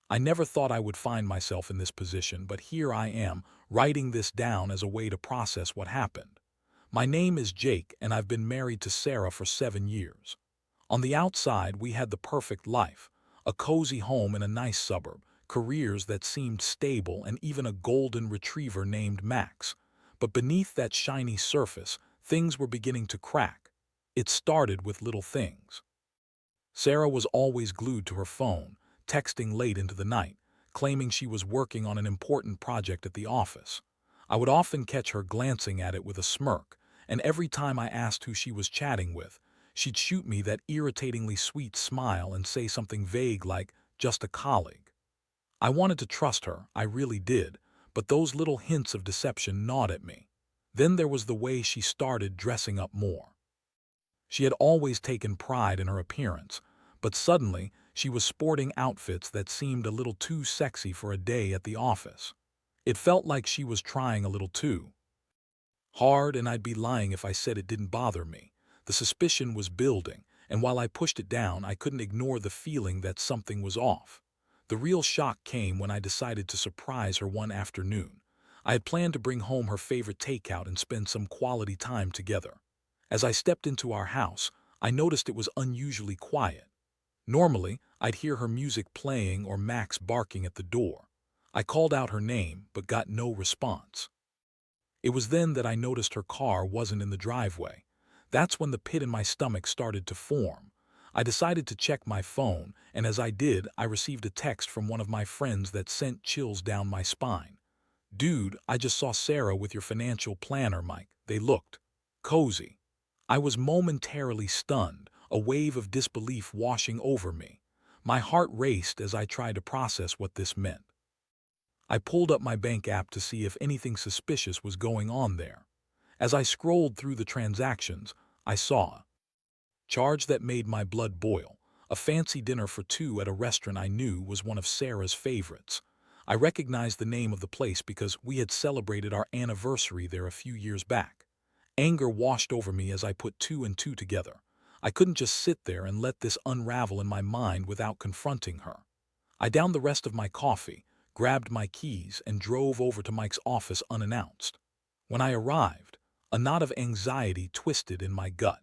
I never thought I would find myself in this position, but here I am, writing this down as a way to process what happened. My name is Jake, and I've been married to Sarah for 7 years. On the outside, we had the perfect life, a cozy home in a nice suburb, careers that seemed stable, and even a golden retriever named Max. But beneath that shiny surface, things were beginning to crack. It started with little things. Sarah was always glued to her phone, texting late into the night, claiming she was working on an important project at the office. I would often catch her glancing at it with a smirk, and every time I asked who she was chatting with, she'd shoot me that irritatingly sweet smile and say something vague like, "just a colleague." I wanted to trust her, I really did, but those little hints of deception gnawed at me. Then there was the way she started dressing up more. She had always taken pride in her appearance, but suddenly she was sporting outfits that seemed a little too sexy for a day at the office. It felt like she was trying a little too hard, and I'd be lying if I said it didn't bother me. The suspicion was building, and while I pushed it down, I couldn't ignore the feeling that something was off. The real shock came when I decided to surprise her one afternoon. I had planned to bring home her favorite takeout and spend some quality time together. As I stepped into our house, I noticed it was unusually quiet. Normally, I'd hear her music playing or Max barking at the door. I called out her name, but got no response. It was then that I noticed her car wasn't in the driveway. That's when the pit in my stomach started to form. I decided to check my phone, and as I did, I received a text from one of my friends that sent chills down my spine. "Dude, I just saw Sarah with your financial planner, Mike. They looked cozy." I was momentarily stunned, a wave of disbelief washing over me. My heart raced as I tried to process what this meant. I pulled up my bank app to see if anything suspicious was going on there. As I scrolled through the transactions, I saw a charge that made my blood boil, a fancy dinner for two at a restaurant I knew was one of Sarah's favorites. I recognized the name of the place because we had celebrated our anniversary there a few years back. Anger washed over me as I put two and two together. I couldn't just sit there and let this unravel in my mind without confronting her. I downed the rest of my coffee, grabbed my keys, and drove over to Mike's office unannounced. When I arrived, a knot of anxiety twisted in my gut.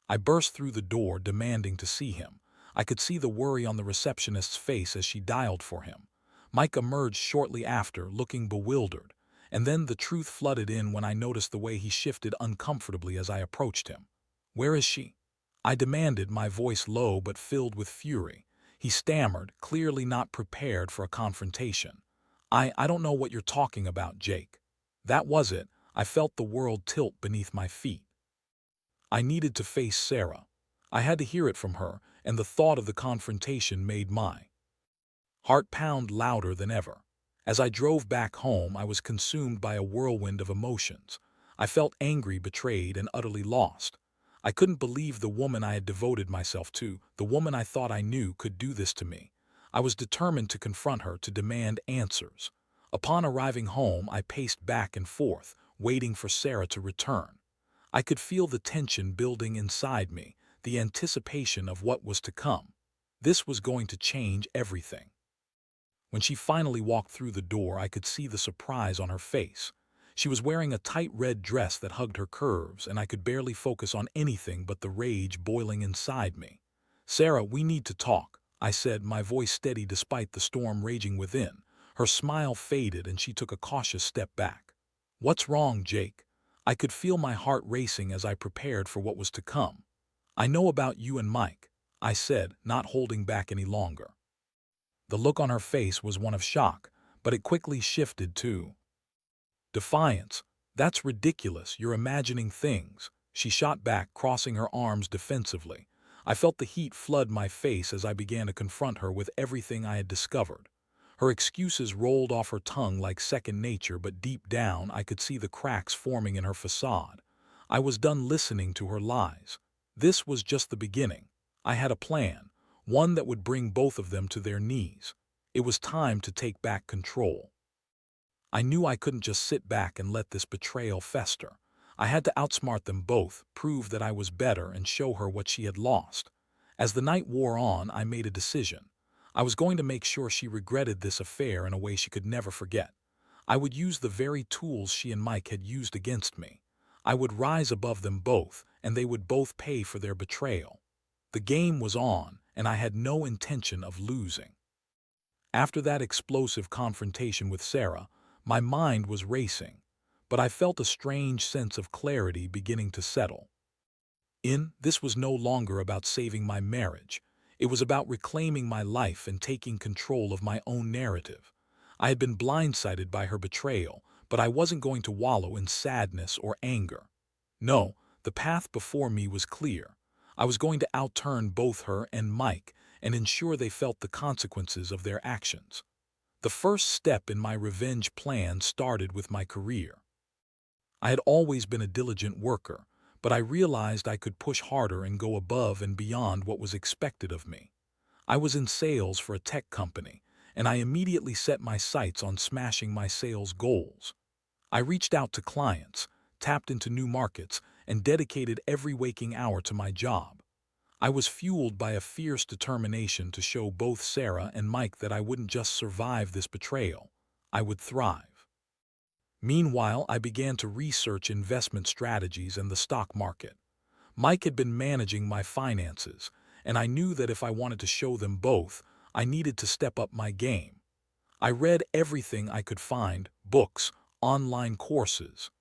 I burst through the door demanding to see him. I could see the worry on the receptionist's face as she dialed for him. Mike emerged shortly after, looking bewildered, and then the truth flooded in when I noticed the way he shifted uncomfortably as I approached him. "Where is she?" I demanded, my voice low but filled with fury. He stammered, clearly not prepared for a confrontation. I don't know what you're talking about, Jake." That was it. I felt the world tilt beneath my feet. I needed to face Sarah. I had to hear it from her, and the thought of the confrontation made my heart pound louder than ever. As I drove back home, I was consumed by a whirlwind of emotions. I felt angry, betrayed, and utterly lost. I couldn't believe the woman I had devoted myself to, the woman I thought I knew, could do this to me. I was determined to confront her, to demand answers. Upon arriving home, I paced back and forth, waiting for Sarah to return. I could feel the tension building inside me, the anticipation of what was to come. This was going to change everything. When she finally walked through the door, I could see the surprise on her face. She was wearing a tight red dress that hugged her curves, and I could barely focus on anything but the rage boiling inside me. "Sarah, we need to talk," I said, my voice steady despite the storm raging within. Her smile faded and she took a cautious step back. "What's wrong, Jake?" I could feel my heart racing as I prepared for what was to come. "I know about you and Mike," I said, not holding back any longer. The look on her face was one of shock, but it quickly shifted to defiance. "That's ridiculous, you're imagining things," she shot back, crossing her arms defensively. I felt the heat flood my face as I began to confront her with everything I had discovered. Her excuses rolled off her tongue like second nature, but deep down I could see the cracks forming in her facade. I was done listening to her lies. This was just the beginning. I had a plan, one that would bring both of them to their knees. It was time to take back control. I knew I couldn't just sit back and let this betrayal fester. I had to outsmart them both, prove that I was better, and show her what she had lost. As the night wore on, I made a decision. I was going to make sure she regretted this affair in a way she could never forget. I would use the very tools she and Mike had used against me. I would rise above them both, and they would both pay for their betrayal. The game was on, and I had no intention of losing. After that explosive confrontation with Sarah, my mind was racing, but I felt a strange sense of clarity beginning to settle. This was no longer about saving my marriage. It was about reclaiming my life and taking control of my own narrative. I had been blindsided by her betrayal, but I wasn't going to wallow in sadness or anger. No, the path before me was clear. I was going to outturn both her and Mike and ensure they felt the consequences of their actions. The first step in my revenge plan started with my career. I had always been a diligent worker, but I realized I could push harder and go above and beyond what was expected of me. I was in sales for a tech company, and I immediately set my sights on smashing my sales goals. I reached out to clients, tapped into new markets, and dedicated every waking hour to my job. I was fueled by a fierce determination to show both Sarah and Mike that I wouldn't just survive this betrayal, I would thrive. Meanwhile, I began to research investment strategies and the stock market. Mike had been managing my finances, and I knew that if I wanted to show them both, I needed to step up my game. I read everything I could find: books, online courses,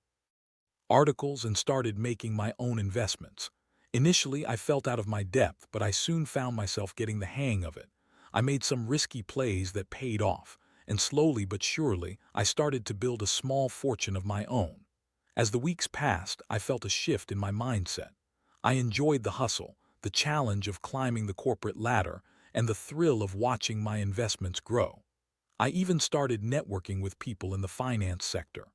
articles, and started making my own investments. Initially, I felt out of my depth, but I soon found myself getting the hang of it. I made some risky plays that paid off, and slowly but surely, I started to build a small fortune of my own. As the weeks passed, I felt a shift in my mindset. I enjoyed the hustle, the challenge of climbing the corporate ladder, and the thrill of watching my investments grow. I even started networking with people in the finance sector.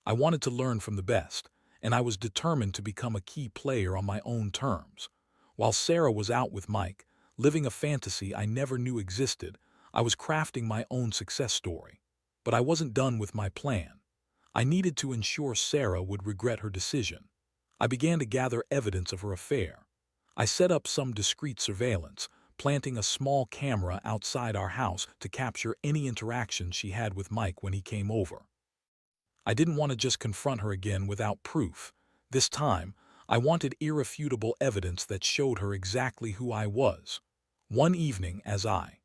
I wanted to learn from the best, and I was determined to become a key player on my own terms. While Sarah was out with Mike, living a fantasy I never knew existed, I was crafting my own success story. But I wasn't done with my plan. I needed to ensure Sarah would regret her decision. I began to gather evidence of her affair. I set up some discreet surveillance, planting a small camera outside our house to capture any interaction she had with Mike when he came over. I didn't want to just confront her again without proof. This time, I wanted irrefutable evidence that showed her exactly who I was. One evening, as I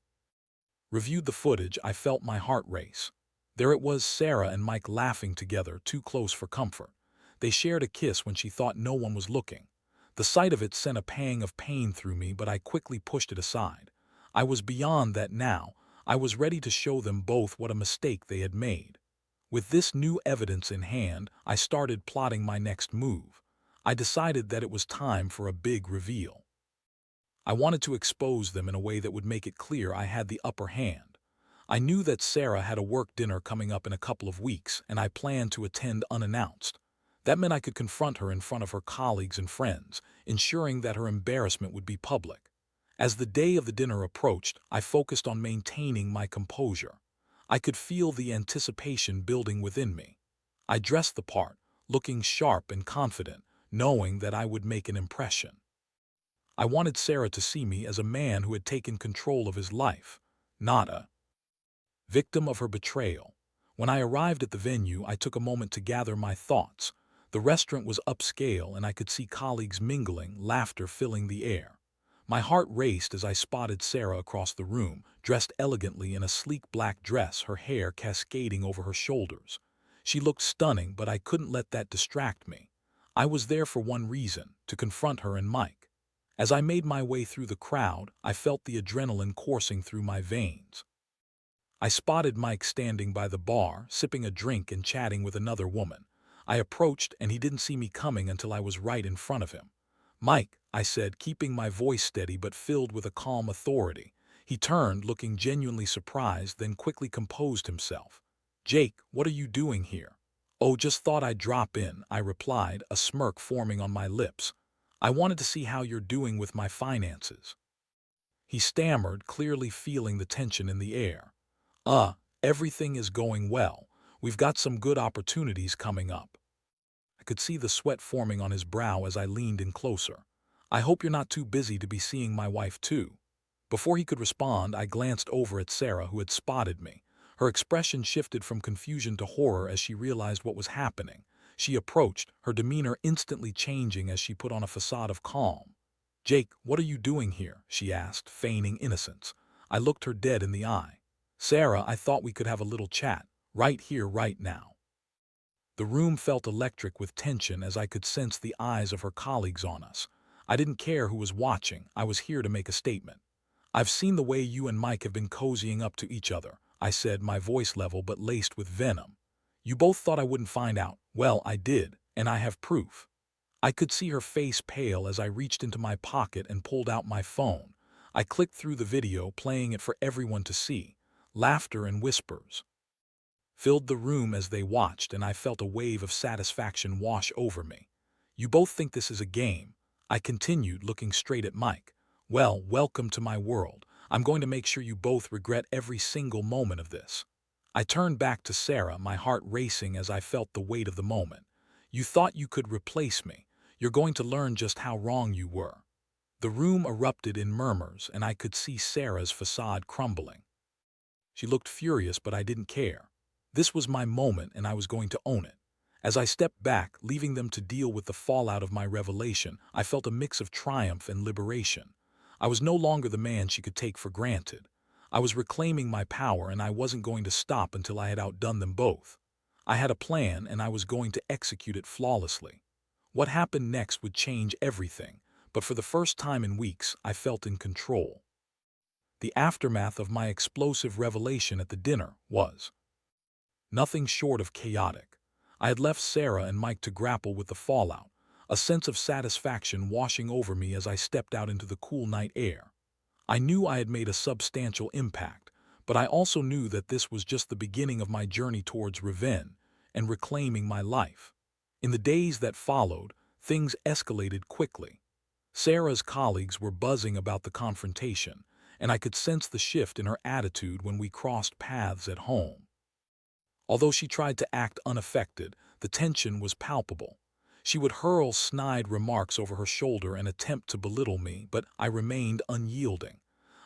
reviewed the footage, I felt my heart race. There it was, Sarah and Mike laughing together, too close for comfort. They shared a kiss when she thought no one was looking. The sight of it sent a pang of pain through me, but I quickly pushed it aside. I was beyond that now. I was ready to show them both what a mistake they had made. With this new evidence in hand, I started plotting my next move. I decided that it was time for a big reveal. I wanted to expose them in a way that would make it clear I had the upper hand. I knew that Sarah had a work dinner coming up in a couple of weeks, and I planned to attend unannounced. That meant I could confront her in front of her colleagues and friends, ensuring that her embarrassment would be public. As the day of the dinner approached, I focused on maintaining my composure. I could feel the anticipation building within me. I dressed the part, looking sharp and confident, knowing that I would make an impression. I wanted Sarah to see me as a man who had taken control of his life, not a victim of her betrayal. When I arrived at the venue, I took a moment to gather my thoughts. The restaurant was upscale, and I could see colleagues mingling, laughter filling the air. My heart raced as I spotted Sarah across the room, dressed elegantly in a sleek black dress, her hair cascading over her shoulders. She looked stunning, but I couldn't let that distract me. I was there for one reason: to confront her and Mike. As I made my way through the crowd, I felt the adrenaline coursing through my veins. I spotted Mike standing by the bar, sipping a drink and chatting with another woman. I approached, and he didn't see me coming until I was right in front of him. "Mike," I said, keeping my voice steady but filled with a calm authority. He turned, looking genuinely surprised, then quickly composed himself. "Jake, what are you doing here?" "Oh, just thought I'd drop in," I replied, a smirk forming on my lips. "I wanted to see how you're doing with my finances." He stammered, clearly feeling the tension in the air. Everything is going well. We've got some good opportunities coming up." I could see the sweat forming on his brow as I leaned in closer. "I hope you're not too busy to be seeing my wife too." Before he could respond, I glanced over at Sarah, who had spotted me. Her expression shifted from confusion to horror as she realized what was happening. She approached, her demeanor instantly changing as she put on a facade of calm. "Jake, what are you doing here?" she asked, feigning innocence. I looked her dead in the eye. "Sarah, I thought we could have a little chat. Right here, right now." The room felt electric with tension as I could sense the eyes of her colleagues on us. I didn't care who was watching. I was here to make a statement. "I've seen the way you and Mike have been cozying up to each other," I said, my voice level but laced with venom. "You both thought I wouldn't find out. Well, I did, and I have proof." I could see her face pale as I reached into my pocket and pulled out my phone. I clicked through the video, playing it for everyone to see. Laughter and whispers filled the room as they watched, and I felt a wave of satisfaction wash over me. "You both think this is a game," I continued, looking straight at Mike. "Well, welcome to my world. I'm going to make sure you both regret every single moment of this." I turned back to Sarah, my heart racing as I felt the weight of the moment. "You thought you could replace me. You're going to learn just how wrong you were." The room erupted in murmurs, and I could see Sarah's facade crumbling. She looked furious, but I didn't care. This was my moment, and I was going to own it. As I stepped back, leaving them to deal with the fallout of my revelation, I felt a mix of triumph and liberation. I was no longer the man she could take for granted. I was reclaiming my power, and I wasn't going to stop until I had outdone them both. I had a plan, and I was going to execute it flawlessly. What happened next would change everything, but for the first time in weeks, I felt in control. The aftermath of my explosive revelation at the dinner was nothing short of chaotic. I had left Sarah and Mike to grapple with the fallout, a sense of satisfaction washing over me as I stepped out into the cool night air. I knew I had made a substantial impact, but I also knew that this was just the beginning of my journey towards revenge and reclaiming my life. In the days that followed, things escalated quickly. Sarah's colleagues were buzzing about the confrontation, and I could sense the shift in her attitude when we crossed paths at home. Although she tried to act unaffected, the tension was palpable. She would hurl snide remarks over her shoulder and attempt to belittle me, but I remained unyielding.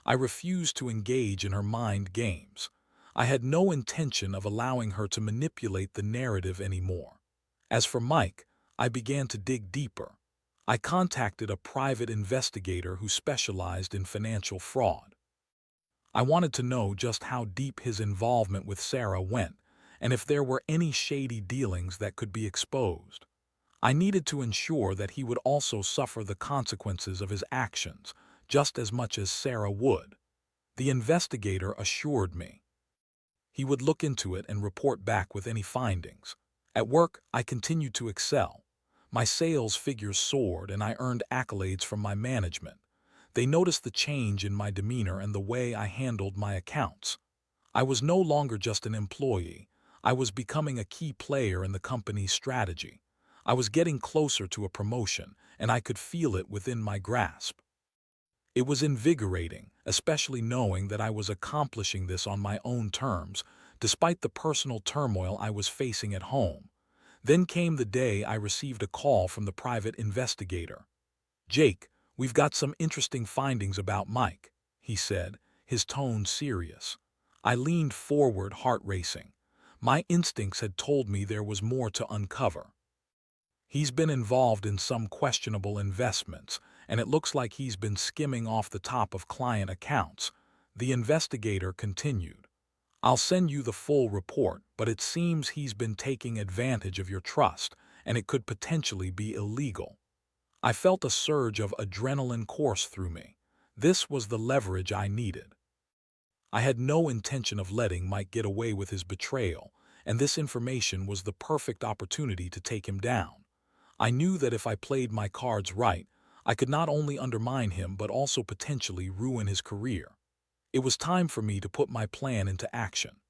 I refused to engage in her mind games. I had no intention of allowing her to manipulate the narrative anymore. As for Mike, I began to dig deeper. I contacted a private investigator who specialized in financial fraud. I wanted to know just how deep his involvement with Sarah went, and if there were any shady dealings that could be exposed. I needed to ensure that he would also suffer the consequences of his actions, just as much as Sarah would. The investigator assured me he would look into it and report back with any findings. At work, I continued to excel. My sales figures soared, and I earned accolades from my management. They noticed the change in my demeanor and the way I handled my accounts. I was no longer just an employee. I was becoming a key player in the company's strategy. I was getting closer to a promotion, and I could feel it within my grasp. It was invigorating, especially knowing that I was accomplishing this on my own terms, despite the personal turmoil I was facing at home. Then came the day I received a call from the private investigator. "Jake, we've got some interesting findings about Mike," he said, his tone serious. I leaned forward, heart racing. My instincts had told me there was more to uncover. "He's been involved in some questionable investments, and it looks like he's been skimming off the top of client accounts," the investigator continued. "I'll send you the full report, but it seems he's been taking advantage of your trust, and it could potentially be illegal." I felt a surge of adrenaline course through me. This was the leverage I needed. I had no intention of letting Mike get away with his betrayal, and this information was the perfect opportunity to take him down. I knew that if I played my cards right, I could not only undermine him but also potentially ruin his career. It was time for me to put my plan into action.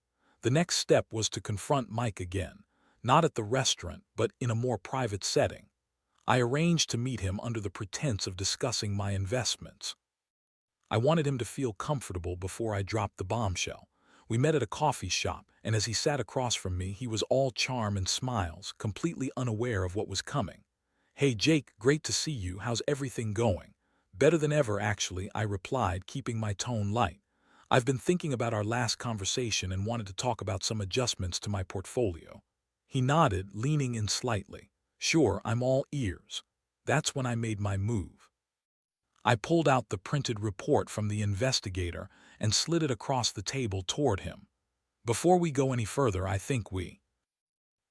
The next step was to confront Mike again, not at the restaurant but in a more private setting. I arranged to meet him under the pretense of discussing my investments. I wanted him to feel comfortable before I dropped the bombshell. We met at a coffee shop, and as he sat across from me, he was all charm and smiles, completely unaware of what was coming. "Hey Jake, great to see you. How's everything going?" Better than ever, actually, I replied, keeping my tone light. I've been thinking about our last conversation and wanted to talk about some adjustments to my portfolio. He nodded, leaning in slightly. Sure, I'm all ears. That's when I made my move. I pulled out the printed report from the investigator and slid it across the table toward him. Before we go any further, I think we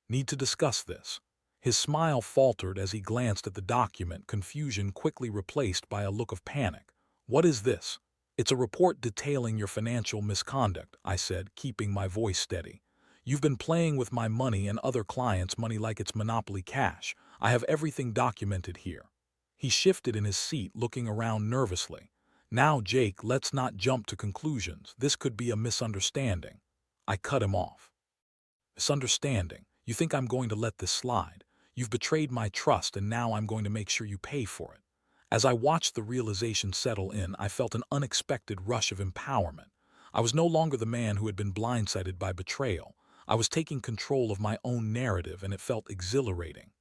need to discuss this. His smile faltered as he glanced at the document, confusion quickly replaced by a look of panic. What is this? It's a report detailing your financial misconduct, I said, keeping my voice steady. You've been playing with my money and other clients' money like it's Monopoly cash. I have everything documented here. He shifted in his seat, looking around nervously. Now, Jake, let's not jump to conclusions. This could be a misunderstanding. I cut him off. Misunderstanding? You think I'm going to let this slide? You've betrayed my trust, and now I'm going to make sure you pay for it. As I watched the realization settle in, I felt an unexpected rush of empowerment. I was no longer the man who had been blindsided by betrayal. I was taking control of my own narrative, and it felt exhilarating.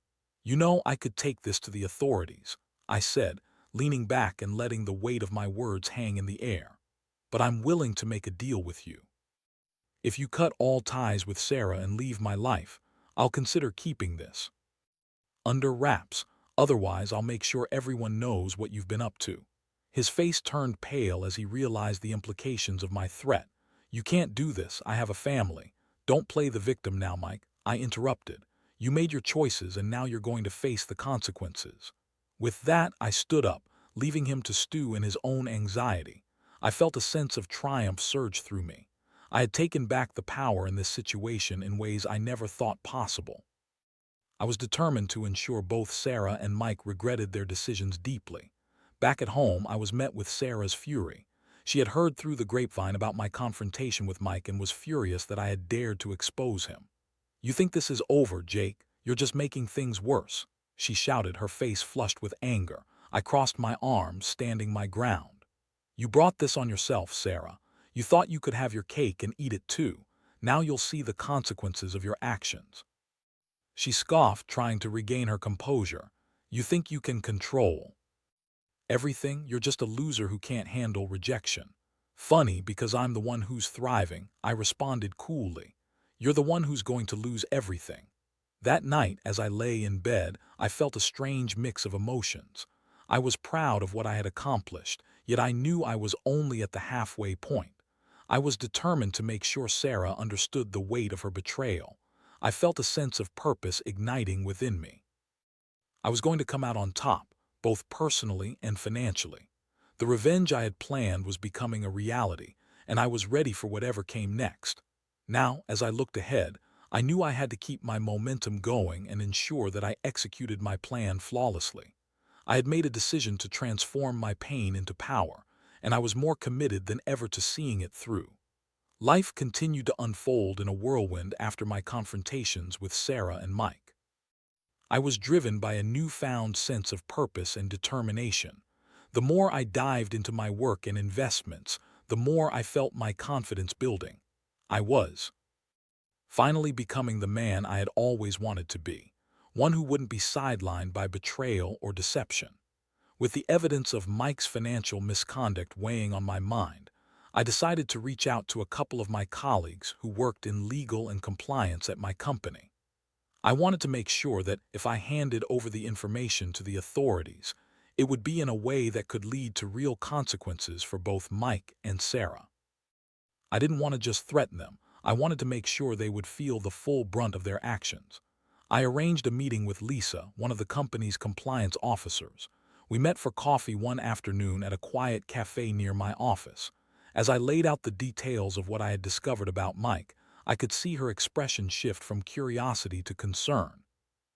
You know, I could take this to the authorities, I said, leaning back and letting the weight of my words hang in the air. But I'm willing to make a deal with you. If you cut all ties with Sarah and leave my life, I'll consider keeping this under wraps. Otherwise, I'll make sure everyone knows what you've been up to. His face turned pale as he realized the implications of my threat. You can't do this. I have a family. Don't play the victim now, Mike, I interrupted. You made your choices, and now you're going to face the consequences. With that, I stood up, leaving him to stew in his own anxiety. I felt a sense of triumph surge through me. I had taken back the power in this situation in ways I never thought possible. I was determined to ensure both Sarah and Mike regretted their decisions deeply. Back at home, I was met with Sarah's fury. She had heard through the grapevine about my confrontation with Mike and was furious that I had dared to expose him. You think this is over, Jake? You're just making things worse, she shouted, her face flushed with anger. I crossed my arms, standing my ground. You brought this on yourself, Sarah. You thought you could have your cake and eat it too. Now you'll see the consequences of your actions. She scoffed, trying to regain her composure. You think you can control everything? You're just a loser who can't handle rejection. Funny, because I'm the one who's thriving, I responded coolly. You're the one who's going to lose everything. That night, as I lay in bed, I felt a strange mix of emotions. I was proud of what I had accomplished, yet I knew I was only at the halfway point. I was determined to make sure Sarah understood the weight of her betrayal. I felt a sense of purpose igniting within me. I was going to come out on top, both personally and financially. The revenge I had planned was becoming a reality, and I was ready for whatever came next. Now, as I looked ahead, I knew I had to keep my momentum going and ensure that I executed my plan flawlessly. I had made a decision to transform my pain into power, and I was more committed than ever to seeing it through. Life continued to unfold in a whirlwind after my confrontations with Sarah and Mike. I was driven by a newfound sense of purpose and determination. The more I dived into my work and investments, the more I felt my confidence building. I was finally becoming the man I had always wanted to be, one who wouldn't be sidelined by betrayal or deception. With the evidence of Mike's financial misconduct weighing on my mind, I decided to reach out to a couple of my colleagues who worked in legal and compliance at my company. I wanted to make sure that if I handed over the information to the authorities, it would be in a way that could lead to real consequences for both Mike and Sarah. I didn't want to just threaten them. I wanted to make sure they would feel the full brunt of their actions. I arranged a meeting with Lisa, one of the company's compliance officers. We met for coffee one afternoon at a quiet cafe near my office. As I laid out the details of what I had discovered about Mike, I could see her expression shift from curiosity to concern.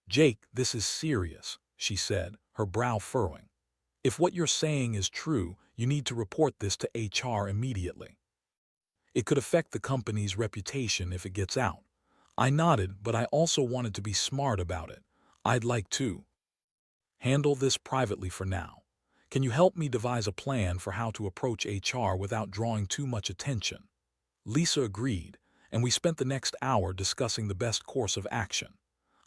Jake, this is serious, she said, her brow furrowing. If what you're saying is true, you need to report this to HR immediately. It could affect the company's reputation if it gets out. I nodded, but I also wanted to be smart about it. I'd like to handle this privately for now. Can you help me devise a plan for how to approach HR without drawing too much attention? Lisa agreed, and we spent the next hour discussing the best course of action.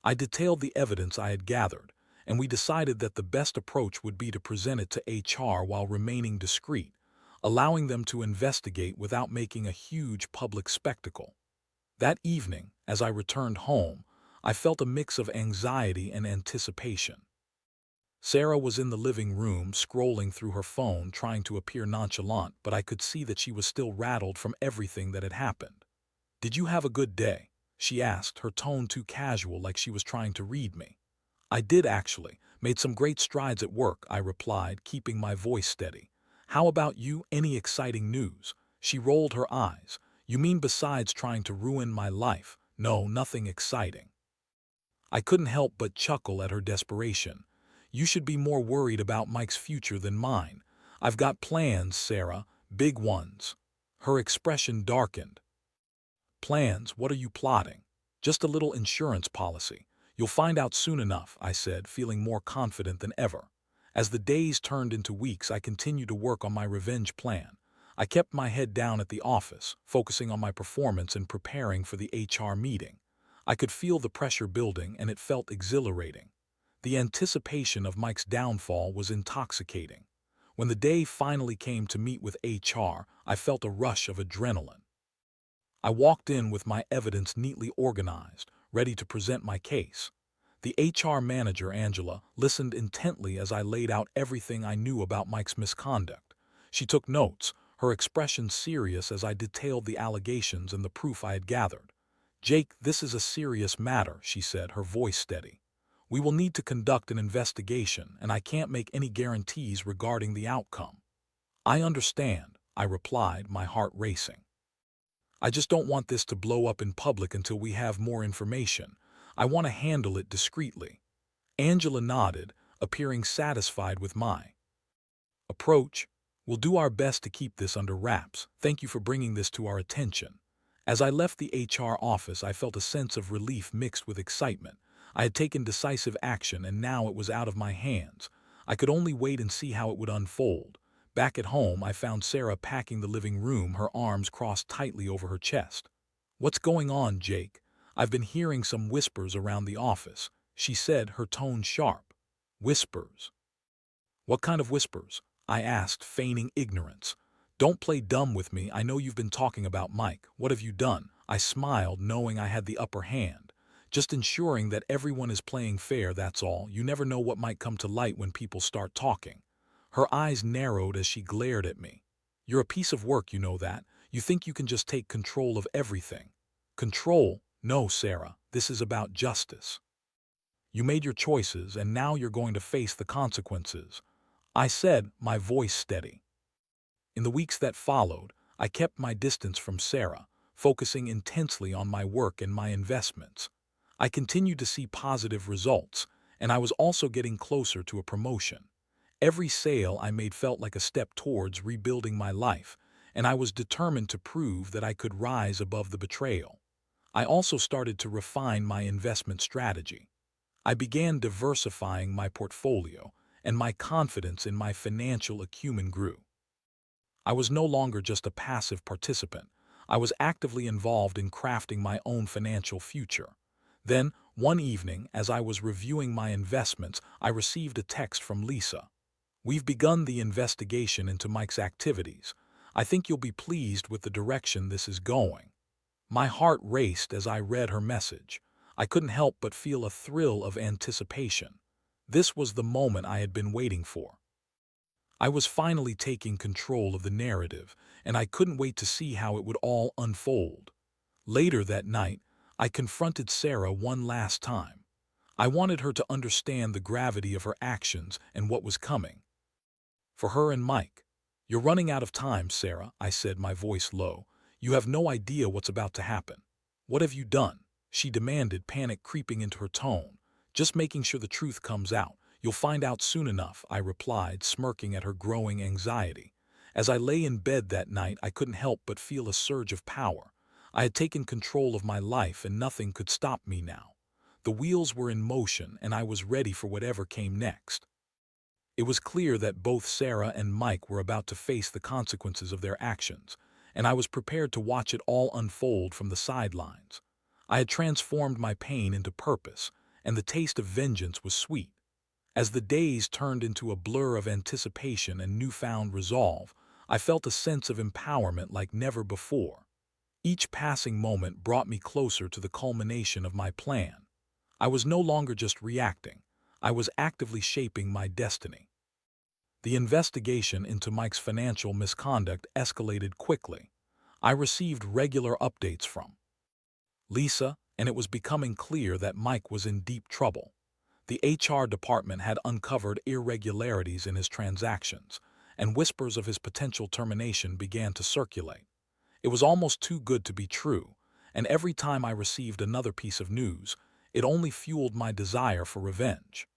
I detailed the evidence I had gathered, and we decided that the best approach would be to present it to HR while remaining discreet, allowing them to investigate without making a huge public spectacle. That evening, as I returned home, I felt a mix of anxiety and anticipation. Sarah was in the living room scrolling through her phone trying to appear nonchalant, but I could see that she was still rattled from everything that had happened. "Did you have a good day?" she asked, her tone too casual, like she was trying to read me. "I did actually. Made some great strides at work," I replied, keeping my voice steady. "How about you? Any exciting news?" She rolled her eyes. "You mean besides trying to ruin my life?" "No, nothing exciting." I couldn't help but chuckle at her desperation. "You should be more worried about Mike's future than mine. I've got plans, Sarah, big ones." Her expression darkened. "Plans? What are you plotting?" "Just a little insurance policy. You'll find out soon enough," I said, feeling more confident than ever. As the days turned into weeks, I continued to work on my revenge plan. I kept my head down at the office, focusing on my performance and preparing for the HR meeting. I could feel the pressure building, and it felt exhilarating. The anticipation of Mike's downfall was intoxicating. When the day finally came to meet with HR, I felt a rush of adrenaline. I walked in with my evidence neatly organized, ready to present my case. The HR manager, Angela, listened intently as I laid out everything I knew about Mike's misconduct. She took notes, her expression serious as I detailed the allegations and the proof I had gathered. "Jake, this is a serious matter," she said, her voice steady. "We will need to conduct an investigation, and I can't make any guarantees regarding the outcome." "I understand," I replied, my heart racing. "I just don't want this to blow up in public until we have more information. I want to handle it discreetly." Angela nodded, appearing satisfied with my approach. "We'll do our best to keep this under wraps. Thank you for bringing this to our attention." As I left the HR office, I felt a sense of relief mixed with excitement. I had taken decisive action, and now it was out of my hands. I could only wait and see how it would unfold. Back at home, I found Sarah packing the living room, her arms crossed tightly over her chest. "What's going on, Jake? I've been hearing some whispers around the office," she said, her tone sharp. "Whispers? What kind of whispers?" I asked, feigning ignorance. "Don't play dumb with me. I know you've been talking about Mike. What have you done?" I smiled, knowing I had the upper hand. "Just ensuring that everyone is playing fair, that's all. You never know what might come to light when people start talking." Her eyes narrowed as she glared at me. "You're a piece of work, you know that. You think you can just take control of everything." "Control? No, Sarah. This is about justice. You made your choices, and now you're going to face the consequences," I said, my voice steady. In the weeks that followed, I kept my distance from Sarah, focusing intensely on my work and my investments. I continued to see positive results, and I was also getting closer to a promotion. Every sale I made felt like a step towards rebuilding my life, and I was determined to prove that I could rise above the betrayal. I also started to refine my investment strategy. I began diversifying my portfolio, and my confidence in my financial acumen grew. I was no longer just a passive participant. I was actively involved in crafting my own financial future. Then, one evening, as I was reviewing my investments, I received a text from Lisa. "We've begun the investigation into Mike's activities. I think you'll be pleased with the direction this is going." My heart raced as I read her message. I couldn't help but feel a thrill of anticipation. This was the moment I had been waiting for. I was finally taking control of the narrative, and I couldn't wait to see how it would all unfold. Later that night, I confronted Sarah one last time. I wanted her to understand the gravity of her actions and what was coming. For her and Mike. "You're running out of time, Sarah," I said, my voice low. "You have no idea what's about to happen." "What have you done?" she demanded, panic creeping into her tone. "Just making sure the truth comes out. You'll find out soon enough," I replied, smirking at her growing anxiety. As I lay in bed that night, I couldn't help but feel a surge of power. I had taken control of my life, and nothing could stop me now. The wheels were in motion, and I was ready for whatever came next. It was clear that both Sarah and Mike were about to face the consequences of their actions, and I was prepared to watch it all unfold from the sidelines. I had transformed my pain into purpose, and the taste of vengeance was sweet. As the days turned into a blur of anticipation and newfound resolve, I felt a sense of empowerment like never before. Each passing moment brought me closer to the culmination of my plan. I was no longer just reacting. I was actively shaping my destiny. The investigation into Mike's financial misconduct escalated quickly. I received regular updates from Lisa, and it was becoming clear that Mike was in deep trouble. The HR department had uncovered irregularities in his transactions, and whispers of his potential termination began to circulate. It was almost too good to be true, and every time I received another piece of news, it only fueled my desire for revenge.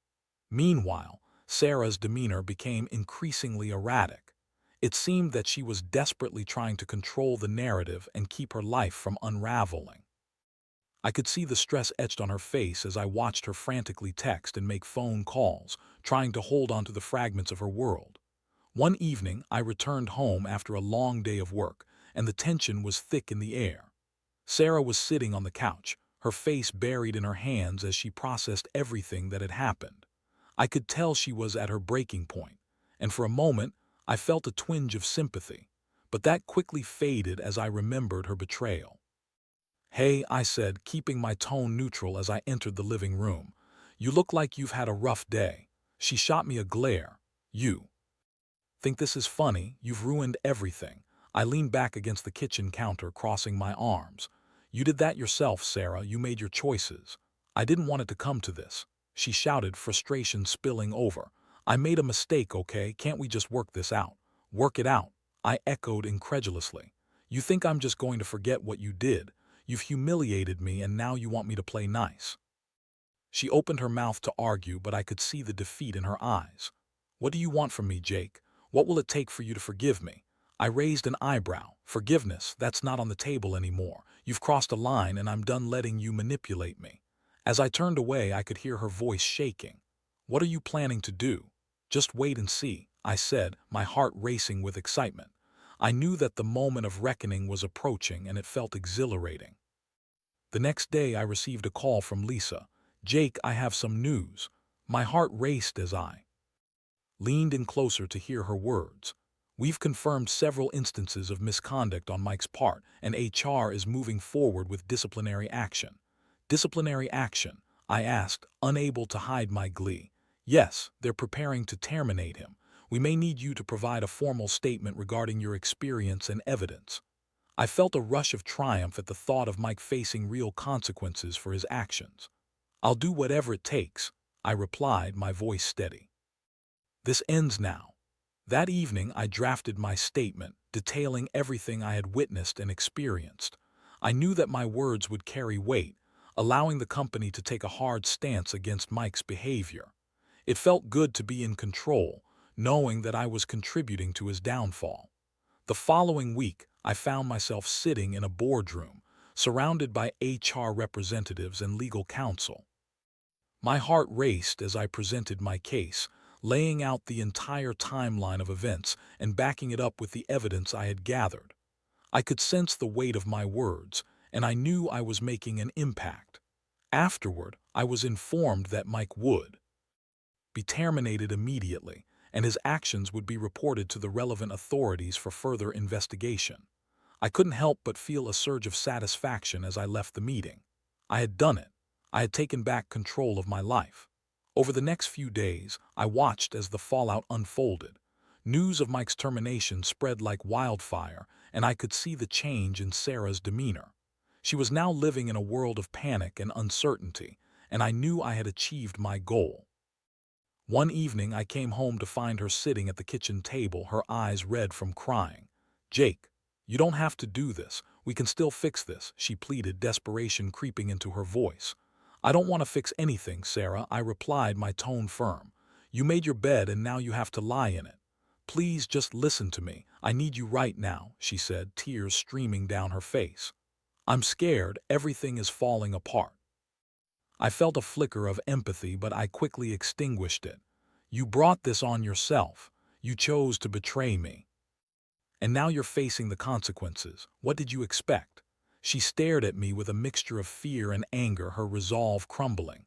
Meanwhile, Sarah's demeanor became increasingly erratic. It seemed that she was desperately trying to control the narrative and keep her life from unraveling. I could see the stress etched on her face as I watched her frantically text and make phone calls, trying to hold on to the fragments of her world. One evening, I returned home after a long day of work, and the tension was thick in the air. Sarah was sitting on the couch, her face buried in her hands as she processed everything that had happened. I could tell she was at her breaking point, and for a moment, I felt a twinge of sympathy, but that quickly faded as I remembered her betrayal. "Hey," I said, keeping my tone neutral as I entered the living room. "You look like you've had a rough day." She shot me a glare. "You think this is funny? You've ruined everything." I leaned back against the kitchen counter, crossing my arms. "You did that yourself, Sarah. You made your choices." "I didn't want it to come to this," she shouted, frustration spilling over. "I made a mistake, okay? Can't we just work this out?" "Work it out?" I echoed incredulously. "You think I'm just going to forget what you did? You've humiliated me, and now you want me to play nice." She opened her mouth to argue, but I could see the defeat in her eyes. "What do you want from me, Jake? What will it take for you to forgive me?" I raised an eyebrow. "Forgiveness, that's not on the table anymore. You've crossed a line, and I'm done letting you manipulate me." As I turned away, I could hear her voice shaking. "What are you planning to do?" "Just wait and see," I said, my heart racing with excitement. I knew that the moment of reckoning was approaching, and it felt exhilarating. The next day, I received a call from Lisa. "Jake, I have some news." My heart raced as I leaned in closer to hear her words. "We've confirmed several instances of misconduct on Mike's part, and HR is moving forward with disciplinary action." "Disciplinary action?" I asked, unable to hide my glee. "Yes, they're preparing to terminate him. We may need you to provide a formal statement regarding your experience and evidence." I felt a rush of triumph at the thought of Mike facing real consequences for his actions. "I'll do whatever it takes," I replied, my voice steady. "This ends now." That evening, I drafted my statement, detailing everything I had witnessed and experienced. I knew that my words would carry weight, allowing the company to take a hard stance against Mike's behavior. It felt good to be in control, knowing that I was contributing to his downfall. The following week, I found myself sitting in a boardroom, surrounded by HR representatives and legal counsel. My heart raced as I presented my case, laying out the entire timeline of events and backing it up with the evidence I had gathered. I could sense the weight of my words, and I knew I was making an impact. Afterward, I was informed that Mike would be terminated immediately, and his actions would be reported to the relevant authorities for further investigation. I couldn't help but feel a surge of satisfaction as I left the meeting. I had done it. I had taken back control of my life. Over the next few days, I watched as the fallout unfolded. News of Mike's termination spread like wildfire, and I could see the change in Sarah's demeanor. She was now living in a world of panic and uncertainty, and I knew I had achieved my goal. One evening, I came home to find her sitting at the kitchen table, her eyes red from crying. "Jake, you don't have to do this. We can still fix this," she pleaded, desperation creeping into her voice. "I don't want to fix anything, Sarah," I replied, my tone firm. "You made your bed and now you have to lie in it. Please just listen to me. I need you right now," she said, tears streaming down her face. "I'm scared. Everything is falling apart." I felt a flicker of empathy, but I quickly extinguished it. "You brought this on yourself. You chose to betray me. And now you're facing the consequences. What did you expect?" She stared at me with a mixture of fear and anger, her resolve crumbling.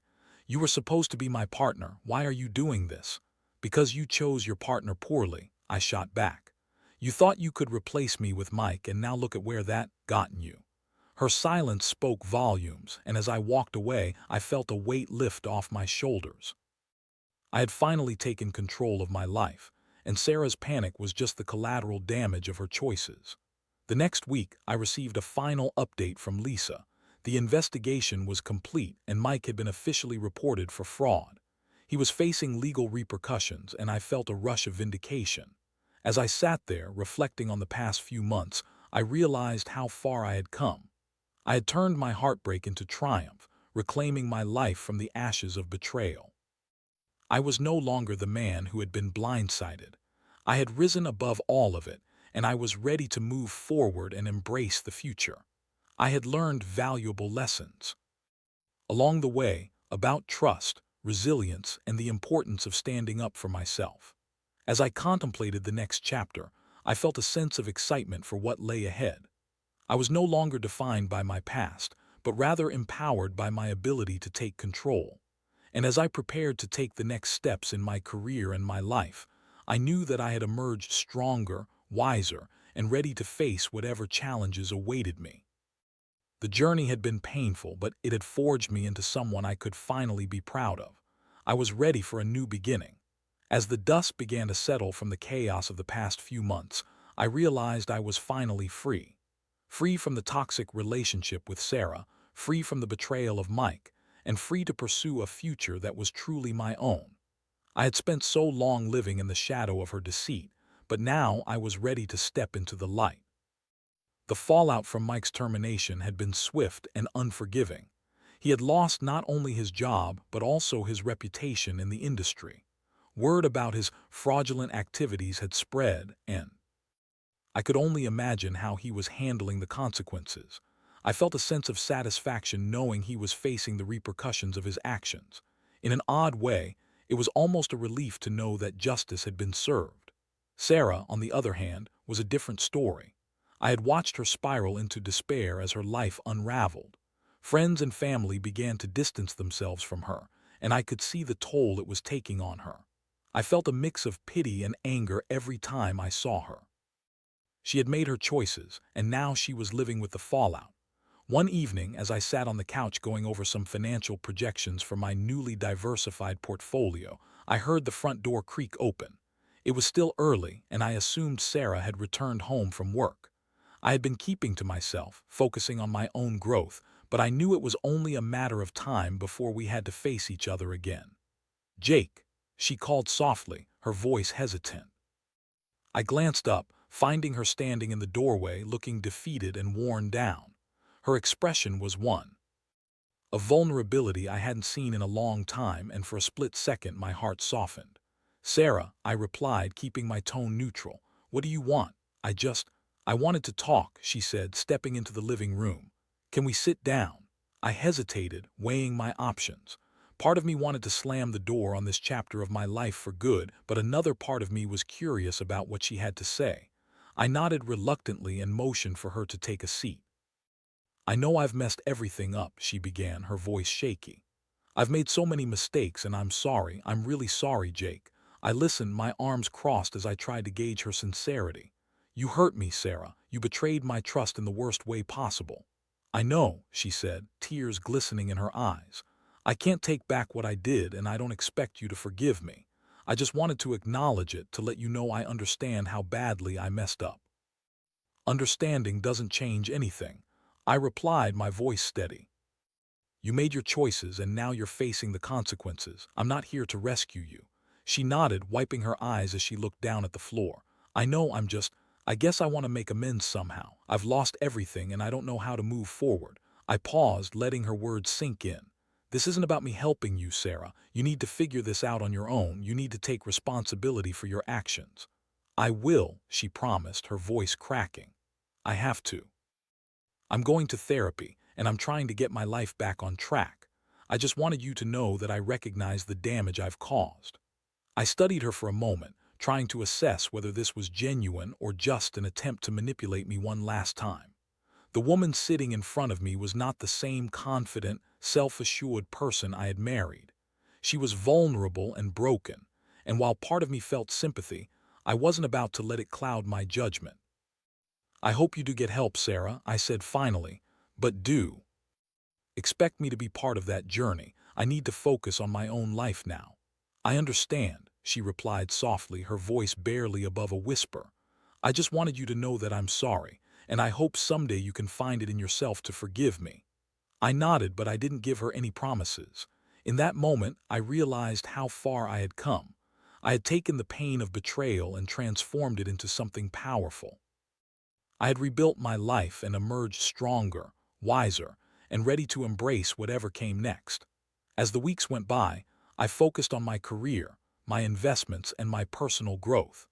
You were supposed to be my partner. Why are you doing this? Because you chose your partner poorly, I shot back. You thought you could replace me with Mike, and now look at where that gotten you. Her silence spoke volumes, and as I walked away, I felt a weight lift off my shoulders. I had finally taken control of my life, and Sarah's panic was just the collateral damage of her choices. The next week, I received a final update from Lisa. The investigation was complete, and Mike had been officially reported for fraud. He was facing legal repercussions, and I felt a rush of vindication. As I sat there, reflecting on the past few months, I realized how far I had come. I had turned my heartbreak into triumph, reclaiming my life from the ashes of betrayal. I was no longer the man who had been blindsided. I had risen above all of it, and I was ready to move forward and embrace the future. I had learned valuable lessons along the way about trust, resilience, and the importance of standing up for myself. As I contemplated the next chapter, I felt a sense of excitement for what lay ahead. I was no longer defined by my past, but rather empowered by my ability to take control. And as I prepared to take the next steps in my career and my life, I knew that I had emerged stronger, wiser, and ready to face whatever challenges awaited me. The journey had been painful, but it had forged me into someone I could finally be proud of. I was ready for a new beginning. As the dust began to settle from the chaos of the past few months, I realized I was finally free. Free from the toxic relationship with Sarah, free from the betrayal of Mike, and free to pursue a future that was truly my own. I had spent so long living in the shadow of her deceit, but now I was ready to step into the light. The fallout from Mike's termination had been swift and unforgiving. He had lost not only his job, but also his reputation in the industry. Word about his fraudulent activities had spread, and I could only imagine how he was handling the consequences. I felt a sense of satisfaction knowing he was facing the repercussions of his actions. In an odd way, it was almost a relief to know that justice had been served. Sarah, on the other hand, was a different story. I had watched her spiral into despair as her life unraveled. Friends and family began to distance themselves from her, and I could see the toll it was taking on her. I felt a mix of pity and anger every time I saw her. She had made her choices, and now she was living with the fallout. One evening, as I sat on the couch going over some financial projections for my newly diversified portfolio, I heard the front door creak open. It was still early, and I assumed Sarah had returned home from work. I had been keeping to myself, focusing on my own growth, but I knew it was only a matter of time before we had to face each other again. "Jake," she called softly, her voice hesitant. I glanced up, finding her standing in the doorway, looking defeated and worn down. Her expression was one of vulnerability I hadn't seen in a long time, and for a split second my heart softened. "Sarah," I replied, keeping my tone neutral. "What do you want?" I wanted to talk," she said, stepping into the living room. "Can we sit down?" I hesitated, weighing my options. Part of me wanted to slam the door on this chapter of my life for good, but another part of me was curious about what she had to say. I nodded reluctantly and motioned for her to take a seat. "I know I've messed everything up," she began, her voice shaky. "I've made so many mistakes, and I'm sorry. I'm really sorry, Jake." I listened, my arms crossed as I tried to gauge her sincerity. "You hurt me, Sarah. You betrayed my trust in the worst way possible." "I know," she said, tears glistening in her eyes. "I can't take back what I did, and I don't expect you to forgive me. I just wanted to acknowledge it, to let you know I understand how badly I messed up." "Understanding doesn't change anything," I replied, my voice steady. "You made your choices, and now you're facing the consequences. I'm not here to rescue you." She nodded, wiping her eyes as she looked down at the floor. "I know, I guess I want to make amends somehow. I've lost everything, and I don't know how to move forward." I paused, letting her words sink in. "This isn't about me helping you, Sarah. You need to figure this out on your own. You need to take responsibility for your actions." "I will," she promised, her voice cracking. "I have to. I'm going to therapy, and I'm trying to get my life back on track. I just wanted you to know that I recognize the damage I've caused." I studied her for a moment, trying to assess whether this was genuine or just an attempt to manipulate me one last time. The woman sitting in front of me was not the same confident, self-assured person I had married. She was vulnerable and broken, and while part of me felt sympathy, I wasn't about to let it cloud my judgment. "I hope you do get help, Sarah," I said finally, "but do expect me to be part of that journey. I need to focus on my own life now." "I understand," she replied softly, her voice barely above a whisper. "I just wanted you to know that I'm sorry, and I hope someday you can find it in yourself to forgive me." I nodded, but I didn't give her any promises. In that moment, I realized how far I had come. I had taken the pain of betrayal and transformed it into something powerful. I had rebuilt my life and emerged stronger, wiser, and ready to embrace whatever came next. As the weeks went by, I focused on my career, my investments, and my personal growth.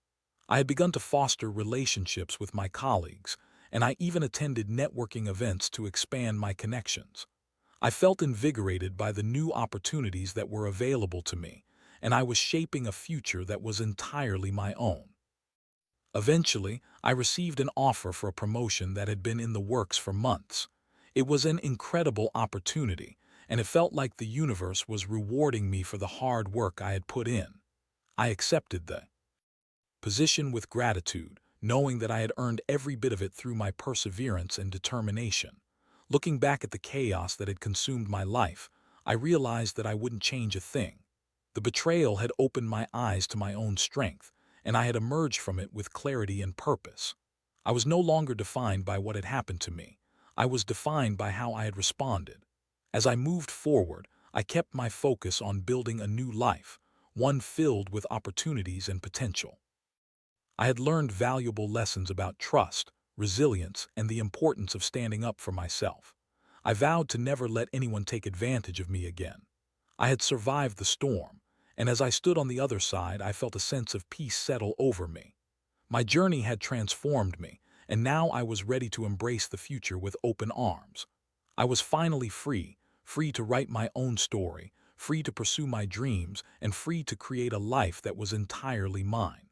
I had begun to foster relationships with my colleagues, and I even attended networking events to expand my connections. I felt invigorated by the new opportunities that were available to me, and I was shaping a future that was entirely my own. Eventually, I received an offer for a promotion that had been in the works for months. It was an incredible opportunity, and it felt like the universe was rewarding me for the hard work I had put in. I accepted the position with gratitude, knowing that I had earned every bit of it through my perseverance and determination. Looking back at the chaos that had consumed my life, I realized that I wouldn't change a thing. The betrayal had opened my eyes to my own strength, and I had emerged from it with clarity and purpose. I was no longer defined by what had happened to me. I was defined by how I had responded. As I moved forward, I kept my focus on building a new life, one filled with opportunities and potential. I had learned valuable lessons about trust, resilience, and the importance of standing up for myself. I vowed to never let anyone take advantage of me again. I had survived the storm, and as I stood on the other side, I felt a sense of peace settle over me. My journey had transformed me, and now I was ready to embrace the future with open arms. I was finally free, free to write my own story, free to pursue my dreams, and free to create a life that was entirely mine.